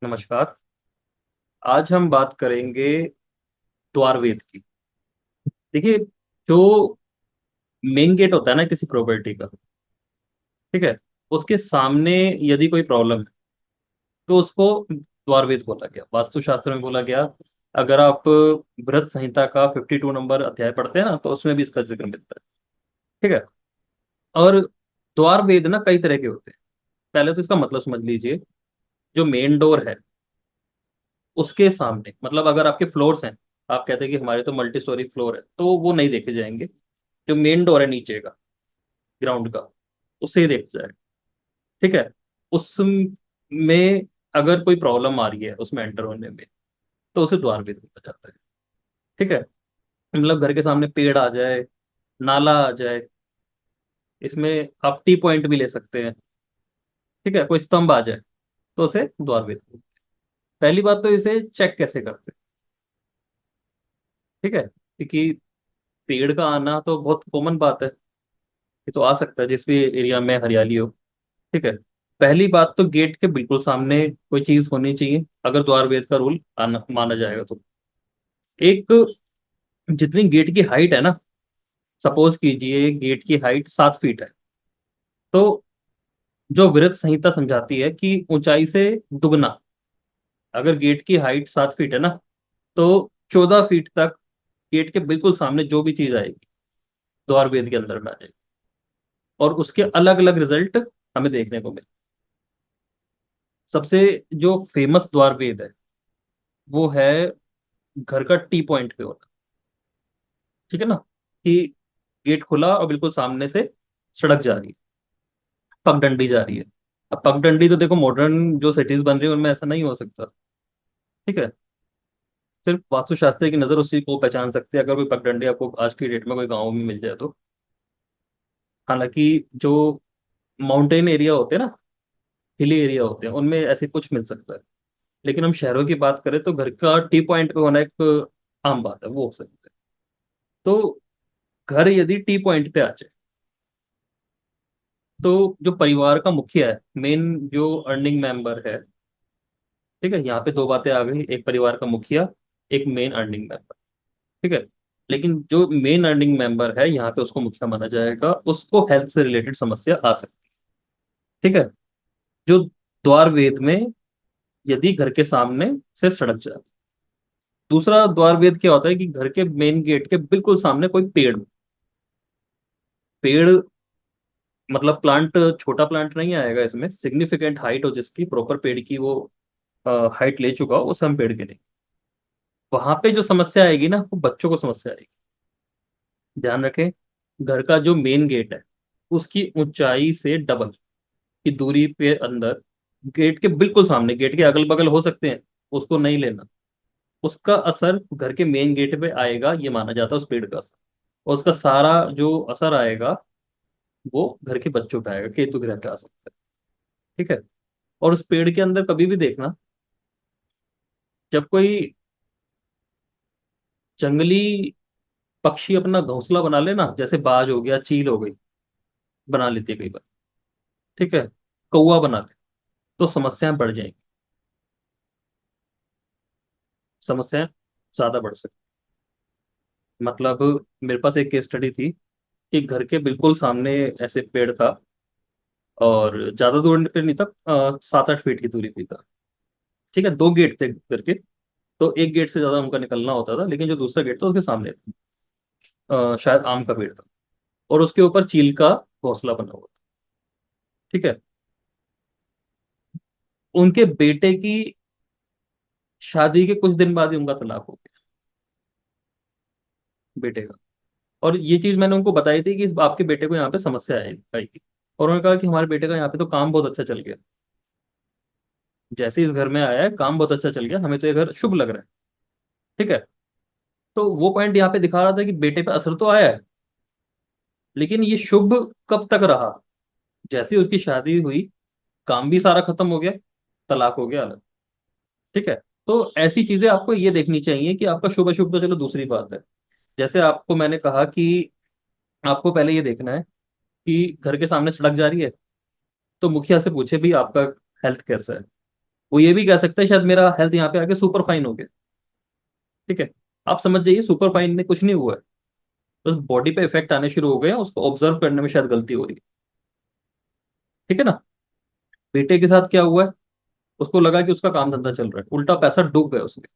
नमस्कार। आज हम बात करेंगे द्वार वेद की। देखिए, जो मेन गेट होता है ना किसी प्रॉपर्टी का, ठीक है, उसके सामने यदि कोई प्रॉब्लम है तो उसको द्वार वेद बोला गया, वास्तुशास्त्र में बोला गया। अगर आप बृहत संहिता का 52 नंबर अध्याय पढ़ते हैं ना, तो उसमें भी इसका जिक्र मिलता है। ठीक है। और द्वार वेद ना कई तरह के होते हैं। पहले तो इसका मतलब समझ लीजिए। जो मेन डोर है उसके सामने, मतलब अगर आपके फ्लोर्स हैं, आप कहते हैं कि हमारे तो मल्टी स्टोरी फ्लोर है, तो वो नहीं देखे जाएंगे। जो मेन डोर है नीचे का, ग्राउंड का, उससे ही देखा जाएगा। ठीक है। उसमें अगर कोई प्रॉब्लम आ रही है उसमें एंटर होने में, तो उसे द्वार भी देखा जाता है। ठीक है। मतलब घर के सामने पेड़ आ जाए, नाला आ जाए, इसमें आप टी पॉइंट भी ले सकते हैं। ठीक है, कोई स्तंभ आ जाए, तो उसे द्वार भी। पहली बात तो इसे चेक कैसे करते हैं। ठीक है, क्योंकि पेड़ का आना तो बहुत कॉमन बात है, ये तो आ सकता है जिस भी एरिया में हरियाली हो। ठीक है। पहली बात तो गेट के बिल्कुल सामने कोई चीज होनी चाहिए, अगर द्वार वेद का रूल माना जाएगा तो। एक, जितनी गेट की हाइट है ना, सपोज कीजिए गेट की हाइट 7 फीट है, तो जो विरत संहिता समझाती है कि ऊंचाई से दुगना, अगर गेट की हाइट 7 फीट है ना, तो 14 फीट तक गेट के बिल्कुल सामने जो भी चीज आएगी द्वार वेद के अंदर में आ जाएगी। और उसके अलग अलग रिजल्ट हमें देखने को मिले। सबसे जो फेमस द्वार वेद है वो है घर का टी पॉइंट पे होना। ठीक है ना, कि गेट खुला और बिल्कुल सामने से सड़क जा रही है, पगडंडी जा रही है। अब पगडंडी तो देखो, मॉडर्न जो सिटीज बन रही है उनमें ऐसा नहीं हो सकता। ठीक है। सिर्फ वास्तुशास्त्र की नजर उसी को पहचान सकती है, अगर कोई पगडंडी आपको आज की डेट में कोई गाँव में मिल जाए तो। हालांकि जो माउंटेन एरिया होते हैं ना, हिली एरिया होते हैं, उनमें ऐसे कुछ मिल सकता है। लेकिन हम शहरों की बात करें तो घर का टी पॉइंट पे होना एक आम बात है, वो हो सकता है। तो घर यदि टी पॉइंट पे आ जाए, तो जो परिवार का मुखिया है, मेन जो अर्निंग मेंबर है, ठीक है, यहाँ पे दो बातें आ गई, एक परिवार का मुखिया, एक मेन अर्निंग मेंबर। ठीक है। लेकिन जो मेन अर्निंग मेंबर है यहाँ पे, उसको मुखिया माना जाएगा, उसको हेल्थ से रिलेटेड समस्या आ सकती है। ठीक है। जो द्वार वेद में यदि घर के सामने से सड़क जाए। दूसरा द्वार वेद क्या होता है कि घर के मेन गेट के बिल्कुल सामने कोई पेड़, पेड़ मतलब प्लांट, छोटा प्लांट नहीं आएगा इसमें, सिग्निफिकेंट हाइट हो जिसकी, प्रॉपर पेड़ की वो हाइट ले चुका हो, उस हम पेड़ के नहीं। वहां पे जो समस्या आएगी ना, वो बच्चों को समस्या आएगी। ध्यान रखें, घर का जो मेन गेट है उसकी ऊंचाई से डबल की दूरी पे अंदर, गेट के बिल्कुल सामने, गेट के अगल बगल हो सकते हैं, उसको नहीं लेना। उसका असर घर के मेन गेट पे आएगा, ये माना जाता है उस पेड़ का असर। और उसका सारा जो असर आएगा वो घर के बच्चों पे आएगा, केतु ग्रह पे आ सकता है। ठीक है। और उस पेड़ के अंदर कभी भी देखना, जब कोई जंगली पक्षी अपना घोंसला बना लेना, जैसे बाज हो गया, चील हो गई, बना लेती है कई बार। ठीक है, कौवा बना ले, तो समस्याएं बढ़ जाएंगी, समस्याएं ज्यादा बढ़ सकती। मतलब मेरे पास एक केस स्टडी थी कि घर के बिल्कुल सामने ऐसे पेड़ था, और ज्यादा दूर पे नहीं था, 7-8 फीट की दूरी पे था। ठीक है, दो गेट थे घर के, तो एक गेट से ज्यादा उनका निकलना होता था, लेकिन जो दूसरा गेट था उसके सामने था। शायद आम का पेड़ था, और उसके ऊपर चील का घोंसला बना हुआ था। ठीक है। उनके बेटे की शादी के कुछ दिन बाद ही उनका तलाक हो गया, बेटे का। और ये चीज मैंने उनको बताई थी कि इस आपके बेटे को यहाँ पे समस्या आएगी। और उन्होंने कहा कि हमारे बेटे का यहाँ पे तो काम बहुत अच्छा चल गया, जैसे इस घर में आया है काम बहुत अच्छा चल गया, हमें तो ये घर शुभ लग रहा है। ठीक है। तो वो पॉइंट यहाँ पे दिखा रहा था कि बेटे पे असर तो आया है, लेकिन ये शुभ कब तक रहा। जैसे ही उसकी शादी हुई, काम भी सारा खत्म हो गया, तलाक हो गया अलग। ठीक है। तो ऐसी चीजें आपको ये देखनी चाहिए कि आपका शुभ अशुभ तो चलो दूसरी बात है। जैसे आपको मैंने कहा कि आपको पहले ये देखना है कि घर के सामने सड़क जा रही है, तो मुखिया से पूछे भी आपका हेल्थ कैसा है। वो ये भी कह सकता है शायद मेरा हेल्थ यहाँ पे आके सुपर फाइन हो गया। ठीक है। आप समझ जाइए सुपर फाइन में कुछ नहीं हुआ है, बस बॉडी पे इफेक्ट आने शुरू हो गए हैं, उसको ऑब्जर्व करने में शायद गलती हो रही है। ठीक है ना। बेटे के साथ क्या हुआ है, उसको लगा कि उसका काम धंधा चल रहा है, उल्टा पैसा डूब गया उसके।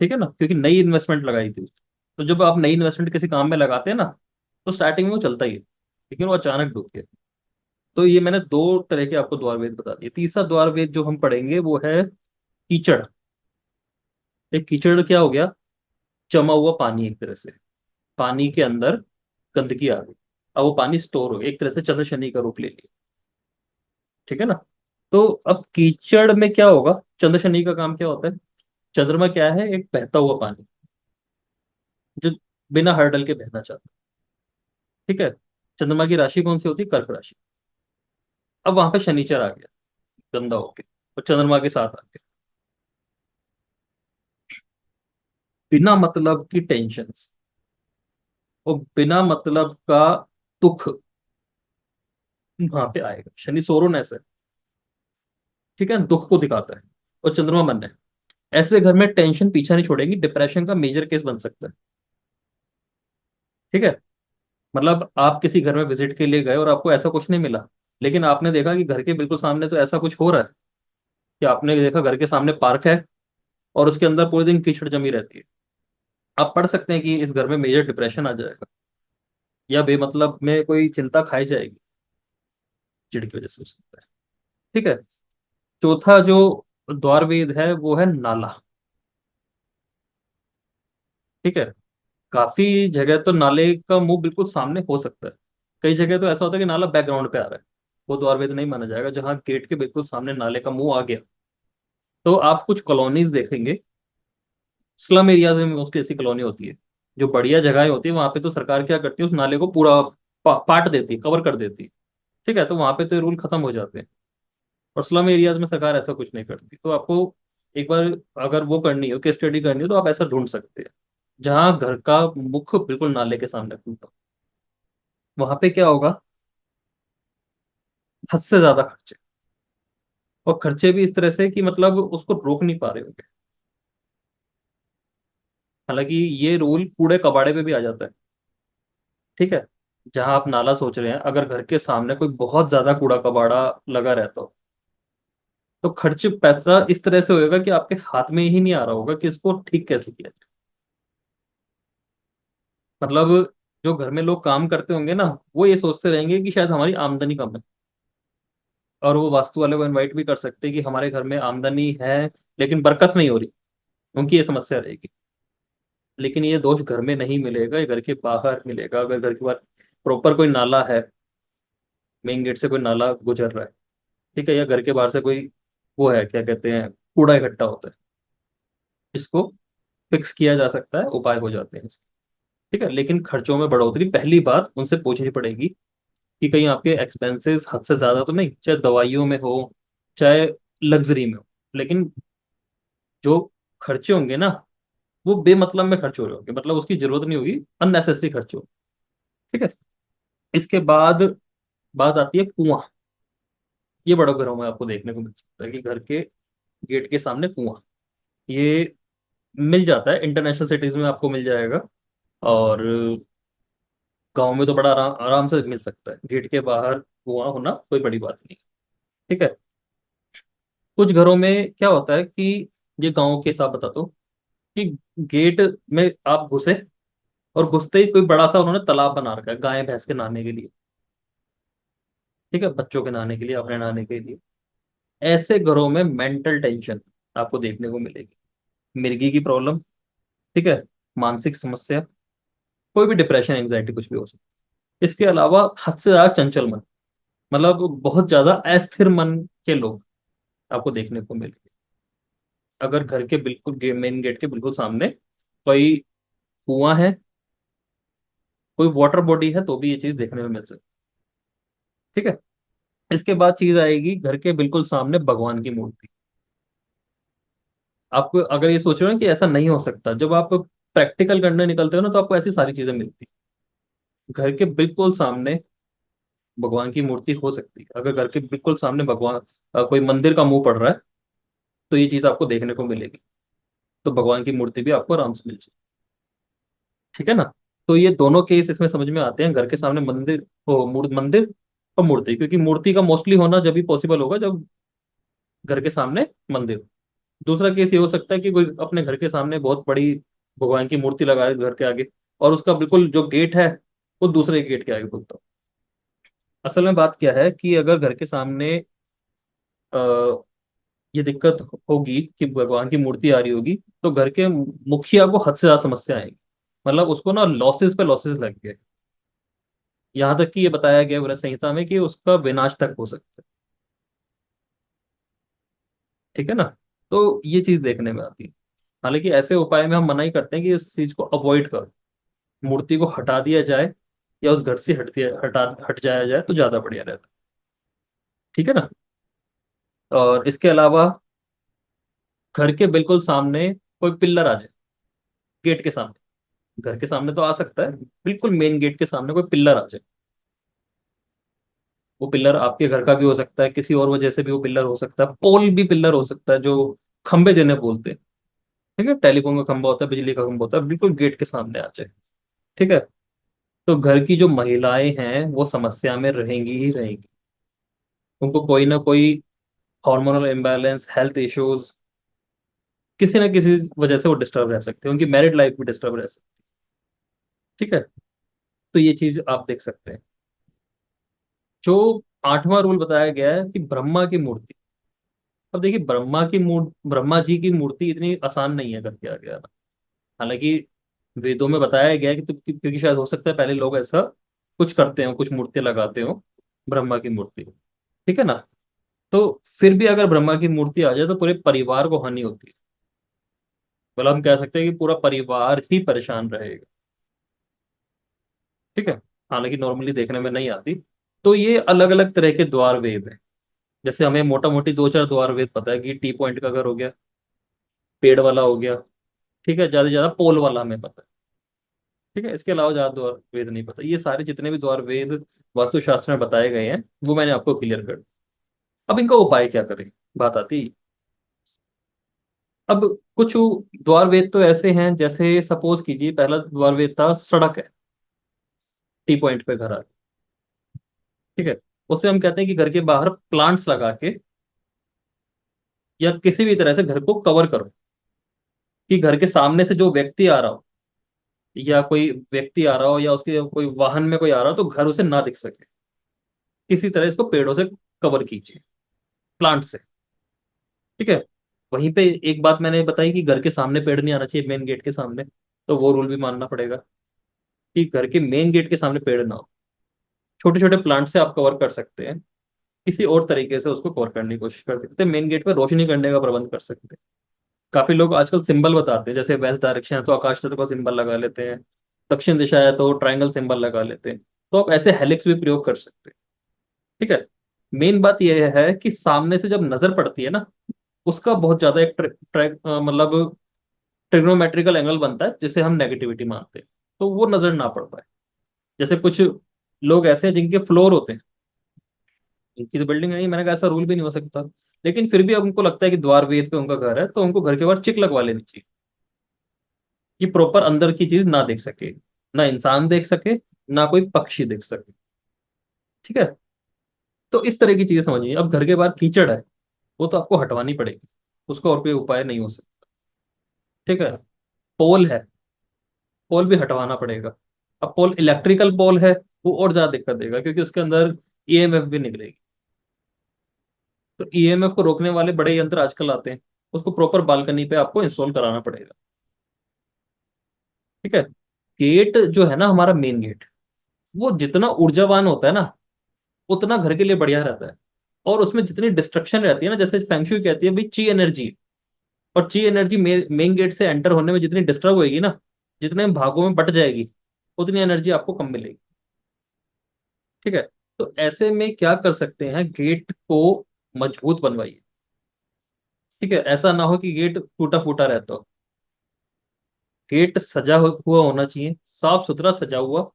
ठीक है ना, क्योंकि नई इन्वेस्टमेंट लगाई थी उसने। तो जब आप नई इन्वेस्टमेंट किसी काम में लगाते हैं ना, तो स्टार्टिंग में वो चलता ही है, लेकिन वो अचानक डूब गया। तो ये मैंने दो तरह के आपको द्वार वेद बता दिए। तीसरा द्वार वेद जो हम पढ़ेंगे वो है कीचड़। एक कीचड़ क्या हो गया, जमा हुआ पानी एक तरह से, पानी के अंदर गंदगी आ गई। अब वो पानी स्टोर हो गया, एक तरह से चंद्र शनि का रूप ले लिया। ठीक है ना। तो अब कीचड़ में क्या होगा, चंद्र शनि का काम क्या होता है, चंद्रमा क्या है, एक बहता हुआ पानी जो बिना हर्डल के बहना चाहता है। ठीक है। चंद्रमा की राशि कौन सी होती है, कर्क राशि। अब वहां पे शनिचर आ गया गंदा होके, और चंद्रमा के साथ आ गया, बिना मतलब की टेंशन और बिना मतलब का दुख वहां पे आएगा। शनि सोरोनेस है। ठीक है, दुख को दिखाता है, और चंद्रमा मन है। ऐसे घर में टेंशन पीछा नहीं छोड़ेगी, डिप्रेशन का मेजर केस बन सकता है। ठीक है। मतलब आप किसी घर में विजिट के लिए गए और आपको ऐसा कुछ नहीं मिला, लेकिन आपने देखा कि घर के बिल्कुल सामने तो ऐसा कुछ हो रहा है, कि आपने देखा घर के सामने पार्क है और उसके अंदर पूरे दिन कीचड़ जमी रहती है। आप पढ़ सकते हैं कि इस घर में मेजर डिप्रेशन आ जाएगा, या बेमतलब में कोई चिंता खाई जाएगी, चिड़ की वजह से हो सकता है। ठीक है। चौथा जो द्वार वेद है वो है नाला। ठीक है। काफी जगह तो नाले का मुंह बिल्कुल सामने हो सकता है, कई जगह तो ऐसा होता है कि नाला बैकग्राउंड पे आ रहा है, वो द्वार वेद नहीं माना जाएगा। जहां गेट के बिल्कुल सामने नाले का मुंह आ गया, तो आप कुछ कॉलोनीज देखेंगे, स्लम एरियाज में मोस्टली ऐसी कॉलोनी होती है, जो बढ़िया जगह होती है वहां पे तो सरकार क्या करती है, उस नाले को पूरा पाट देती है, कवर कर देती है। ठीक है, तो वहां पे तो रूल खत्म हो जाते हैं। और स्लम एरियाज में सरकार ऐसा कुछ नहीं करती। तो आपको एक बार अगर वो करनी हो, केस स्टडी करनी हो, तो आप ऐसा ढूंढ सकते हैं जहां घर का मुख बिल्कुल नाले के सामने खुलता हो। वहां पे क्या होगा, हद से ज्यादा खर्चे, और खर्चे भी इस तरह से कि मतलब उसको रोक नहीं पा रहे होंगे। हालांकि ये रूल कूड़े कबाड़े पे भी आ जाता है। ठीक है। जहां आप नाला सोच रहे हैं, अगर घर के सामने कोई बहुत ज्यादा कूड़ा कबाड़ा लगा रहता हो, तो खर्च पैसा इस तरह से होएगा कि आपके हाथ में ही नहीं आ रहा होगा कि इसको ठीक कैसे किया जाए। मतलब जो घर में लोग काम करते होंगे ना, वो ये सोचते रहेंगे कि शायद हमारी आमदनी कम है, और वो वास्तु वाले को इनवाइट भी कर सकते हैं कि हमारे घर में आमदनी है लेकिन बरकत नहीं हो रही, उनकी ये समस्या रहेगी। लेकिन ये दोष घर में नहीं मिलेगा, ये घर के बाहर मिलेगा। अगर घर के बाहर प्रॉपर कोई नाला है, मेन गेट से कोई नाला गुजर रहा है, ठीक है, या घर के बाहर से कोई वो है, क्या कहते हैं, कूड़ा इकट्ठा होता है, इसको फिक्स किया जा सकता है, उपाय हो जाते हैं इसके। ठीक है। लेकिन खर्चों में बढ़ोतरी पहली बात उनसे पूछनी पड़ेगी कि कहीं आपके एक्सपेंसेस हद से ज्यादा तो नहीं, चाहे दवाइयों में हो, चाहे लग्जरी में हो, लेकिन जो खर्चे होंगे ना, वो बेमतलब में खर्च हो रहे होंगे, मतलब उसकी जरूरत नहीं होगी, अननेसेसरी खर्चे हो। ठीक है। इसके बाद बात आती है कुआं। ये बड़े घरों में आपको देखने को मिल सकता है कि घर के गेट के सामने कुआं, ये मिल जाता है, इंटरनेशनल सिटीज में आपको मिल जाएगा, और गांव में तो बड़ा आराम आराम से मिल सकता है। गेट के बाहर कुआं होना कोई बड़ी बात नहीं। ठीक है। कुछ घरों में क्या होता है कि, ये गांव के हिसाब बताता हूँ, कि गेट में आप घुसे और घुसते ही कोई बड़ा सा उन्होंने तालाब बना रखा है गाय भैंस के नहाने के लिए। ठीक है, बच्चों के नहाने के लिए, अपने नहाने के लिए। ऐसे घरों में मेंटल टेंशन आपको देखने को मिलेगी, मिर्गी की प्रॉब्लम। ठीक है। मानसिक समस्या, कोई भी डिप्रेशन एंजाइटी कुछ भी हो सकता है। इसके अलावा हद से ज्यादा चंचल मन, मतलब बहुत ज्यादा अस्थिर मन के लोग आपको देखने को मिलेंगे। अगर घर के बिल्कुल मेन गेट के बिल्कुल सामने कोई कुआं है, कोई वाटर बॉडी है, तो भी ये चीज देखने में मिल सकती है। ठीक है। इसके बाद चीज आएगी घर के बिल्कुल सामने भगवान की मूर्ति। आपको अगर ये सोच रहे हो कि ऐसा नहीं हो सकता, जब आप प्रैक्टिकल करने निकलते हो ना, तो आपको ऐसी सारी चीजें मिलती हैं। घर के बिल्कुल सामने भगवान की मूर्ति हो सकती है। अगर घर के बिल्कुल सामने भगवान कोई मंदिर का मुंह पड़ रहा है, तो ये चीज आपको देखने को मिलेगी। तो भगवान की मूर्ति भी आपको आराम से मिल जाएगी। ठीक है ना। तो ये दोनों केस इसमें समझ में आते हैं, घर के सामने मंदिर हो, मंदिर और मूर्ति, क्योंकि मूर्ति का मोस्टली होना जब भी पॉसिबल होगा जब घर के सामने मंदिर हो। दूसरा केस ये हो सकता है कि कोई अपने घर के सामने बहुत बड़ी भगवान की मूर्ति लगाए घर के आगे, और उसका बिल्कुल जो गेट है वो दूसरे गेट के आगे खुलता हो। असल में बात क्या है कि अगर घर के सामने आ, ये दिक्कत होगी कि भगवान की मूर्ति आ रही होगी, तो घर के मुखिया को हद से ज्यादा समस्या आएगी। मतलब उसको ना लॉसेस पे लॉसेस लग गए। यहाँ तक कि ये बताया गया व्रत संहिता में कि उसका विनाश तक हो सकता है। ठीक है ना। तो ये चीज देखने में आती है। हालांकि ऐसे उपाय में हम मना ही करते हैं कि इस चीज को अवॉइड करो, मूर्ति को हटा दिया जाए या उस घर से हट जाया जाए तो ज्यादा बढ़िया रहता है। ठीक है ना। और इसके अलावा घर के बिल्कुल सामने कोई पिल्लर आ जाए, गेट के सामने, घर के सामने तो आ सकता है, बिल्कुल मेन गेट के सामने कोई पिल्लर आ जाए। वो पिल्लर आपके घर का भी हो सकता है, किसी और वजह से भी वो पिल्लर हो सकता है, पोल भी पिल्लर हो सकता है, जो खंबे जिन्हें बोलते हैं। ठीक है, टेलीफोन का खंबा होता है, बिजली का खंबा होता है, बिल्कुल गेट के सामने आ जाए। ठीक है। तो घर की जो महिलाएं हैं वो समस्या में रहेंगी ही रहेंगी। उनको कोई ना कोई हार्मोनल इम्बैलेंस, हेल्थ इश्यूज, किसी ना किसी वजह से वो डिस्टर्ब रह सकते हैं, उनकी मैरिड लाइफ भी डिस्टर्ब रह सकती है। ठीक है। तो ये चीज आप देख सकते हैं। जो 8वां रूल बताया गया है कि ब्रह्मा की मूर्ति। अब देखिए, ब्रह्मा जी की मूर्ति इतनी आसान नहीं है करके आ गया ना। हालांकि वेदों में बताया गया है कि क्योंकि शायद हो सकता है पहले लोग ऐसा कुछ करते हो, कुछ मूर्ति लगाते हो ब्रह्मा की मूर्ति। ठीक है ना। तो फिर भी अगर ब्रह्मा की मूर्ति आ जाए तो पूरे परिवार को हानि होती है। मतलब हम कह सकते हैं कि पूरा परिवार ही परेशान रहेगा। ठीक है। हालांकि नॉर्मली देखने में नहीं आती। तो ये अलग अलग तरह के द्वार वेद हैं। जैसे हमें मोटा मोटी दो चार द्वार वेद पता है कि टी पॉइंट का घर हो गया, पेड़ वाला हो गया। ठीक है, ज्यादा से ज्यादा पोल वाला हमें पता है। ठीक है, इसके अलावा ज्यादा द्वार वेद नहीं पता। ये सारे जितने भी द्वार वेद वास्तुशास्त्र में बताए गए हैं वो मैंने आपको क्लियर कर दिया। अब इनका उपाय क्या करें, बात आती है। अब कुछ द्वार वेद तो ऐसे हैं, जैसे सपोज कीजिए पहला द्वार वेद था सड़क है, टी पॉइंट पे घर आ। ठीक है। उससे हम कहते हैं कि घर के बाहर प्लांट्स लगा के या किसी भी तरह से घर को कवर करो, कि घर के सामने से जो व्यक्ति आ रहा हो, या कोई व्यक्ति आ रहा हो या उसके कोई वाहन में कोई आ रहा हो, तो घर उसे ना दिख सके। किसी तरह इसको पेड़ों से कवर कीजिए, प्लांट से। ठीक है। वहीं पे एक बात मैंने बताई कि घर के सामने पेड़ नहीं आना चाहिए, मेन गेट के सामने। तो वो रूल भी मानना पड़ेगा कि घर के मेन गेट के सामने पेड़ ना हो। छोटे छोटे प्लांट से आप कवर कर सकते हैं। किसी और तरीके से उसको कवर करने की कोशिश कर सकते हैं, मेन गेट पे रोशनी करने का प्रबंध कर सकते हैं। काफी लोग आजकल सिंबल बताते हैं, जैसे वेस्ट डायरेक्शन है तो आकाश तत्व का सिंबल लगा लेते हैं, दक्षिण दिशा है तो ट्रायंगल सिंबल लगा लेते हैं। तो आप ऐसे हेलिक्स भी प्रयोग कर सकते हैं। ठीक है। मेन बात यह है कि सामने से जब नजर पड़ती है ना, उसका बहुत ज्यादा एक मतलब ट्रिग्नोमेट्रिकल एंगल बनता है जिसे हम नेगेटिविटी मानते हैं। तो वो नजर ना पड़ पाए। जैसे कुछ लोग ऐसे हैं जिनके फ्लोर होते हैं, इनकी तो बिल्डिंग नहीं, मैंने कहा ऐसा रूल भी नहीं हो सकता, लेकिन फिर भी अब उनको लगता है कि द्वार वेद पे उनका घर है, तो उनको घर के बाहर चिक लगवा लेनी चाहिए कि प्रॉपर अंदर की चीज ना देख सके, ना इंसान देख सके, ना कोई पक्षी देख सके। ठीक है। तो इस तरह की चीजें समझिए। अब घर के बाहर कीचड़ है, वो तो आपको हटवानी पड़ेगी, उसका और कोई उपाय नहीं हो सकता। ठीक है। पोल है, पोल भी हटवाना पड़ेगा। अब पोल इलेक्ट्रिकल पोल है, वो और ज्यादा दिक्कत देगा क्योंकि उसके अंदर ईएमएफ भी निकलेगी। तो ईएमएफ को रोकने वाले बड़े यंत्र आजकल आते हैं, उसको प्रॉपर बालकनी पे आपको इंस्टॉल कराना पड़ेगा। ठीक है। गेट जो है ना, हमारा मेन गेट, वो जितना ऊर्जावान होता है ना, उतना घर के लिए बढ़िया रहता है। और उसमें जितनी डिस्ट्रक्शन रहती है ना, जैसे फेंगशुई कहती है भाई ची एनर्जी, और ची एनर्जी मेन गेट से एंटर होने में जितनी डिस्टर्ब होगी ना, जितने भागों में बट जाएगी, उतनी एनर्जी आपको कम मिलेगी। ठीक है। तो ऐसे में क्या कर सकते हैं, गेट को मजबूत बनवाइए। ठीक है। ऐसा ना हो कि गेट टूटा फूटा रहता हो। गेट हुआ होना चाहिए, साफ सुथरा सजा हुआ,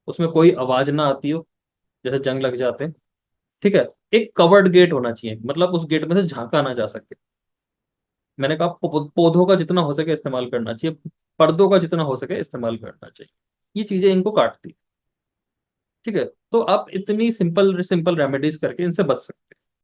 उसमें कोई आवाज ना आती हो, जैसे जंग लग जाते हैं। ठीक है। एक कवर्ड गेट होना चाहिए, मतलब उस गेट में से झांका ना जा सके। मैंने कहा पौधों का जितना हो सके इस्तेमाल करना चाहिए, पर्दों का जितना हो सके इस्तेमाल करना चाहिए। ये चीजें इनको काटती। ठीक है। तो आप इतनी सिंपल सिंपल रेमेडीज करके इनसे बच सकते